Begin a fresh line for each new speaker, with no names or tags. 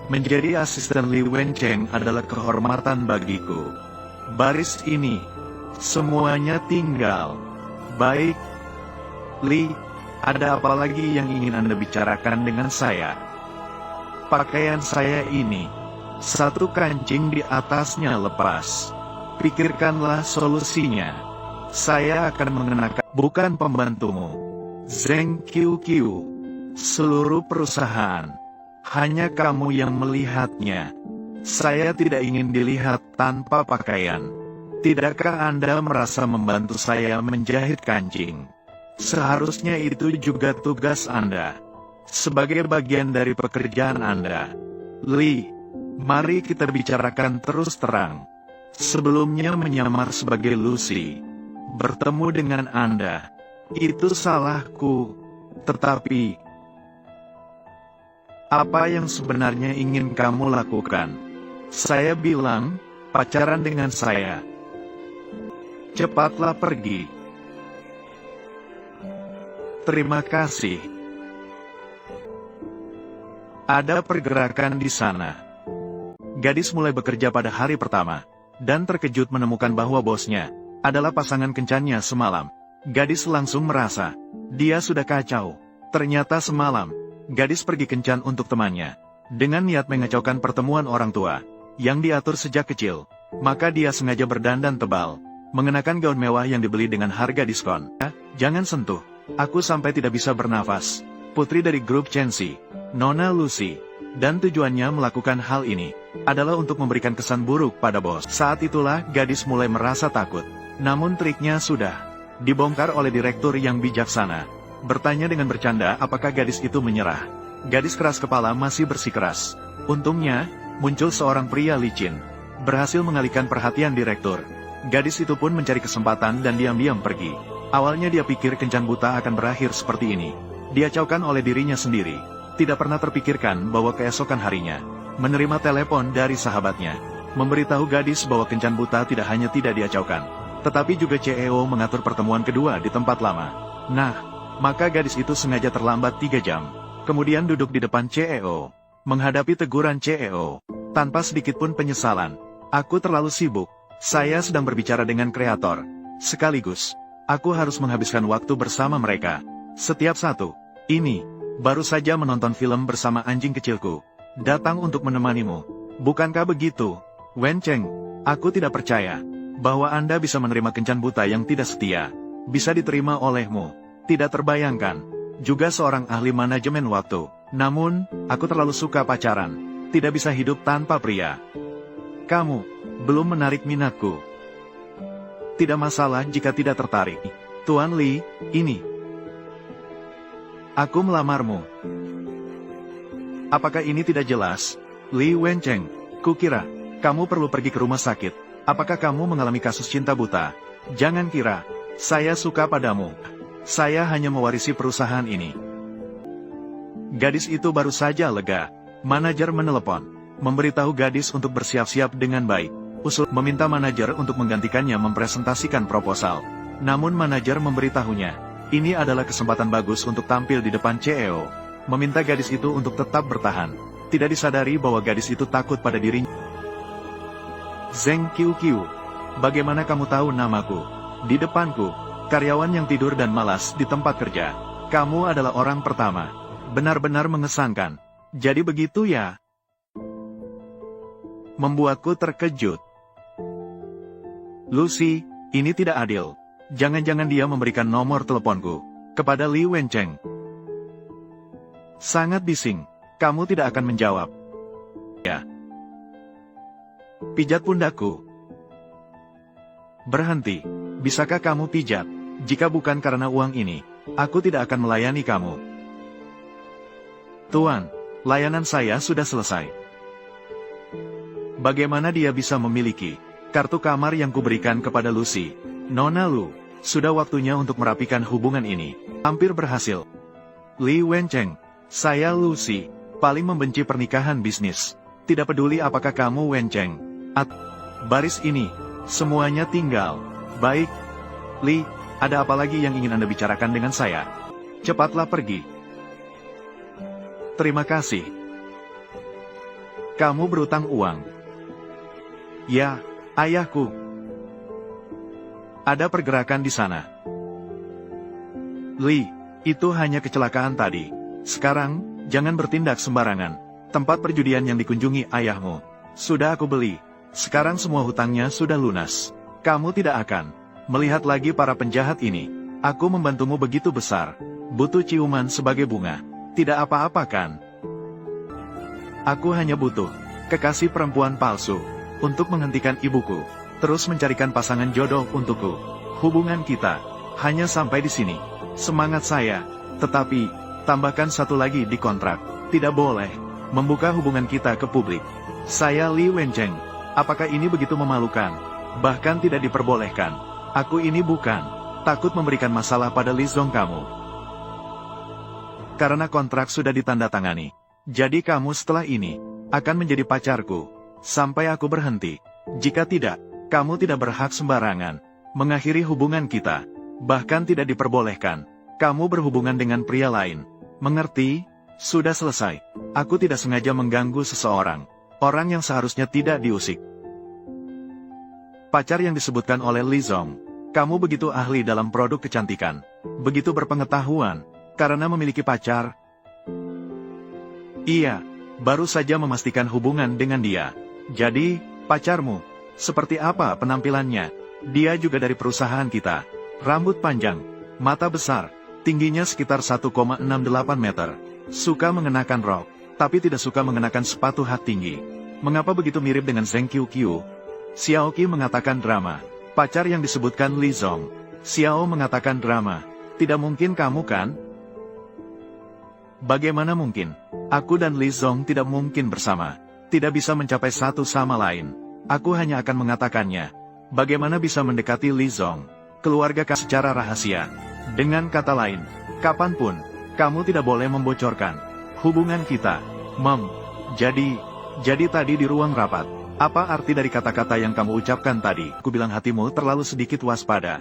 Menjadi asisten Li Wencheng adalah kehormatan bagiku. Baris ini, semuanya tinggal. Baik, Li, ada apa lagi yang ingin Anda bicarakan dengan saya? Pakaian saya ini, satu kancing di atasnya lepas. Pikirkanlah solusinya. Saya akan mengenakan, bukan pembantumu. Zheng Qiu, seluruh perusahaan. Hanya kamu yang melihatnya. Saya tidak ingin dilihat tanpa pakaian. Tidakkah Anda merasa membantu saya menjahit kancing? Seharusnya itu juga tugas Anda. Sebagai bagian dari pekerjaan Anda. Li, mari kita bicarakan terus terang. Sebelumnya menyamar sebagai Lucy. Bertemu dengan Anda. Itu salahku. Tetapi, apa yang sebenarnya ingin kamu lakukan? Saya bilang, pacaran dengan saya. Cepatlah pergi. Terima kasih. Ada pergerakan di sana. Gadis mulai bekerja pada hari pertama, dan terkejut menemukan bahwa bosnya adalah pasangan kencannya semalam. Gadis langsung merasa, dia sudah kacau. Ternyata semalam, gadis pergi kencan untuk temannya. Dengan niat mengacaukan pertemuan orang tua, yang diatur sejak kecil, maka dia sengaja berdandan tebal, mengenakan gaun mewah yang dibeli dengan harga diskon. Jangan sentuh, aku sampai tidak bisa bernafas. Putri dari grup Chenxi, Nona Lucy, dan tujuannya melakukan hal ini, adalah untuk memberikan kesan buruk pada bos. Saat itulah gadis mulai merasa takut. Namun triknya sudah dibongkar oleh direktur yang bijaksana. Bertanya dengan bercanda apakah gadis itu menyerah. Gadis keras kepala masih bersikeras. Untungnya, muncul seorang pria licin. Berhasil mengalihkan perhatian direktur. Gadis itu pun mencari kesempatan dan diam-diam pergi. Awalnya dia pikir kencan buta akan berakhir seperti ini. Diacaukan oleh dirinya sendiri. Tidak pernah terpikirkan bahwa keesokan harinya, menerima telepon dari sahabatnya. Memberitahu gadis bahwa kencan buta tidak hanya tidak diacaukan, tetapi juga CEO mengatur pertemuan kedua di tempat lama. Nah, maka gadis itu sengaja terlambat 3 jam. Kemudian duduk di depan CEO. Menghadapi teguran CEO. Tanpa sedikit pun penyesalan. Aku terlalu sibuk. Saya sedang berbicara dengan kreator. Sekaligus, aku harus menghabiskan waktu bersama mereka. Setiap satu. Ini, baru saja menonton film bersama anjing kecilku. Datang untuk menemanimu. Bukankah begitu? Wencheng, aku tidak percaya bahwa Anda bisa menerima kencan buta yang tidak setia. Bisa diterima olehmu. Tidak terbayangkan. Juga seorang ahli manajemen waktu. Namun, aku terlalu suka pacaran. Tidak bisa hidup tanpa pria. Kamu belum menarik minatku. Tidak masalah jika tidak tertarik. Tuan Li, ini. Aku melamarmu. Apakah ini tidak jelas? Li Wencheng, kukira kamu perlu pergi ke rumah sakit. Apakah kamu mengalami kasus cinta buta? Jangan kira saya suka padamu. Saya hanya mewarisi perusahaan ini. Gadis itu baru saja lega. Manajer menelepon, memberitahu gadis untuk bersiap-siap dengan baik. Usul meminta manajer untuk menggantikannya mempresentasikan proposal. Namun manajer memberitahunya, ini adalah kesempatan bagus untuk tampil di depan CEO. Meminta gadis itu untuk tetap bertahan. Tidak disadari bahwa gadis itu takut pada dirinya. Zheng Qiu, bagaimana kamu tahu namaku? Di depanku, karyawan yang tidur dan malas di tempat kerja. Kamu adalah orang pertama. Benar-benar mengesankan. Jadi begitu ya? Membuatku terkejut. Lucy, ini tidak adil. Jangan-jangan dia memberikan nomor teleponku kepada Li Wencheng. Sangat bising. Kamu tidak akan menjawab. Ya. Pijat pundakku. Berhenti. Bisakah kamu pijat? Jika bukan karena uang ini, aku tidak akan melayani kamu. Tuan, layanan saya sudah selesai. Bagaimana dia bisa memiliki kartu kamar yang kuberikan kepada Lucy? Nona Lu, sudah waktunya untuk merapikan hubungan ini. Hampir berhasil. Li Wencheng, saya Lucy, paling membenci pernikahan bisnis. Tidak peduli apakah kamu Wencheng baris ini, semuanya tinggal. Baik, Li, ada apa lagi yang ingin Anda bicarakan dengan saya? Cepatlah pergi. Terima kasih. Kamu berutang uang. Ya, ayahku. Ada pergerakan di sana. Li, itu hanya kecelakaan tadi. Sekarang, jangan bertindak sembarangan. Tempat perjudian yang dikunjungi ayahmu sudah aku beli. Sekarang semua hutangnya sudah lunas. Kamu tidak akan melihat lagi para penjahat ini. Aku membantumu begitu besar. Butuh ciuman sebagai bunga. Tidak apa-apa kan? Aku hanya butuh kekasih perempuan palsu untuk menghentikan ibuku, terus mencarikan pasangan jodoh untukku. Hubungan kita hanya sampai di sini. Semangat saya, tetapi tambahkan satu lagi di kontrak. Tidak boleh membuka hubungan kita ke publik. Saya Li Wencheng. Apakah ini begitu memalukan? Bahkan tidak diperbolehkan. Aku ini bukan takut memberikan masalah pada Li Zong kamu. Karena kontrak sudah ditandatangani. Jadi kamu setelah ini akan menjadi pacarku sampai aku berhenti. Jika tidak, kamu tidak berhak sembarangan mengakhiri hubungan kita. Bahkan tidak diperbolehkan kamu berhubungan dengan pria lain. Mengerti? Sudah selesai. Aku tidak sengaja mengganggu seseorang. Orang yang seharusnya tidak diusik. Pacar yang disebutkan oleh Li Zong. Kamu begitu ahli dalam produk kecantikan. Begitu berpengetahuan. Karena memiliki pacar. Iya, baru saja memastikan hubungan dengan dia. Jadi, pacarmu, seperti apa penampilannya? Dia juga dari perusahaan kita. Rambut panjang, mata besar, tingginya sekitar 1,68 meter. Suka mengenakan rok, tapi tidak suka mengenakan sepatu hak tinggi. Mengapa begitu mirip dengan Zheng Qiuqiu? Xiaoqi mengatakan drama. Pacar yang disebutkan Li Zong. Xiao mengatakan drama. Tidak mungkin kamu kan? Bagaimana mungkin? Aku dan Li Zong tidak mungkin bersama. Tidak bisa mencapai satu sama lain. Aku hanya akan mengatakannya. Bagaimana bisa mendekati Li Zong? Keluarga secara rahasia. Dengan kata lain, kapanpun, kamu tidak boleh membocorkan hubungan kita. Jadi tadi di ruang rapat, apa arti dari kata-kata yang kamu ucapkan tadi? Aku bilang hatimu terlalu sedikit waspada.